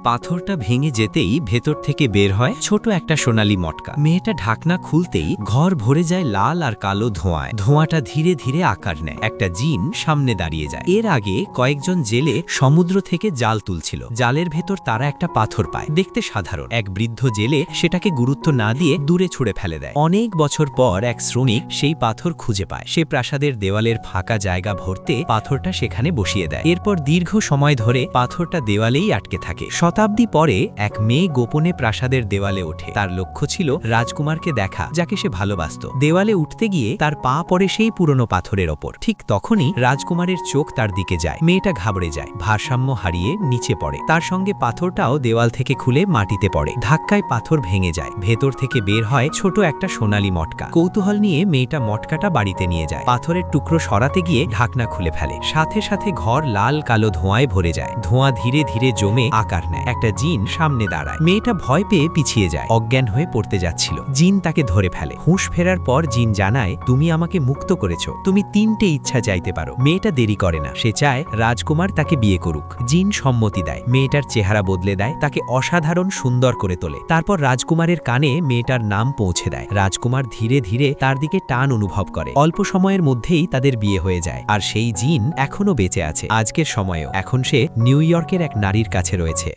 পাথরটা ভেঙে যেতেই ভেতর থেকে বের হয় ছোট একটা সোনালী মটকা। মেয়েটা ঢাকনা খুলতেই ঘর ভরে যায় লাল আর কালো ধোঁয়ায়। ধোঁয়াটা ধীরে ধীরে আকার নেয়, একটা জিন সামনে দাঁড়িয়ে যায়। এর আগে কয়েকজন জেলে সমুদ্র থেকে জাল তুলছিল। জালের ভেতর তারা একটা পাথর পায়, দেখতে সাধারণ। এক বৃদ্ধ জেলে সেটাকে গুরুত্ব না দিয়ে দূরে ছুঁড়ে ফেলে দেয়। অনেক বছর পর এক শ্রমিক সেই পাথর খুঁজে পায়। সে প্রাসাদের দেওয়ালের ফাঁকা জায়গা ভরতে পাথরটা সেখানে বসিয়ে দেয়। এরপর দীর্ঘ সময় ধরে পাথরটা দেওয়ালেই আটকে থাকে। শতাব্দী পরে এক মেয়ে গোপনে প্রাসাদের দেওয়ালে ওঠে। তার লক্ষ্য ছিল রাজকুমারকে দেখা, যাকে সে ভালোবাসত। দেওয়ালে উঠতে গিয়ে তার পা পড়ে সেই পুরনো পাথরের ওপর। ঠিক তখনই রাজকুমারের চোখ তার দিকে যায়। মেয়েটা ঘাবড়ে যায়, ভারসাম্য হারিয়ে নিচে পড়ে। তার সঙ্গে পাথরটাও দেওয়াল থেকে খুলে মাটিতে পড়ে। ধাক্কায় পাথর ভেঙে যায়। ভেতর থেকে বের হয় ছোট একটা সোনালী মটকা। কৌতূহল নিয়ে মেয়েটা মটকাটা বাড়িতে নিয়ে যায়। পাথরের টুকরো সরাতে গিয়ে ঢাকনা খুলে ফেলে। সাথে সাথে ঘর লাল কালো ধোঁয়ায় ভরে যায়। ধোঁয়া ধীরে ধীরে জমে আকার নেয়। একটা জিন সামনে দাঁড়ায়। মেয়েটা ভয় পেয়ে পিছিয়ে যায়, অজ্ঞান হয়ে পড়তে যাচ্ছিল। জিন তাকে ধরে ফেলে। হুঁশ ফেরার পর জিন জানায়, তুমি আমাকে মুক্ত করেছো, তুমি 3টে ইচ্ছা চাইতে পারো। মেয়েটা দেরি করে না, সে চায় রাজকুমার তাকে বিয়ে করুক। জিন সম্মতি দেয়। মেয়েটার চেহারা বদলে দেয়, তাকে অসাধারণ সুন্দর করে তোলে। তারপর রাজকুমারের কানে মেয়েটার নাম পৌঁছে দেয়। রাজকুমার ধীরে ধীরে তার দিকে টান অনুভব করে। অল্প সময়ের মধ্যেই তাদের বিয়ে হয়ে যায়। আর সেই জিন এখনো বেঁচে আছে আজকের সময়েও। এখন সে নিউ ইয়র্কের এক নারীর কাছে রয়েছে।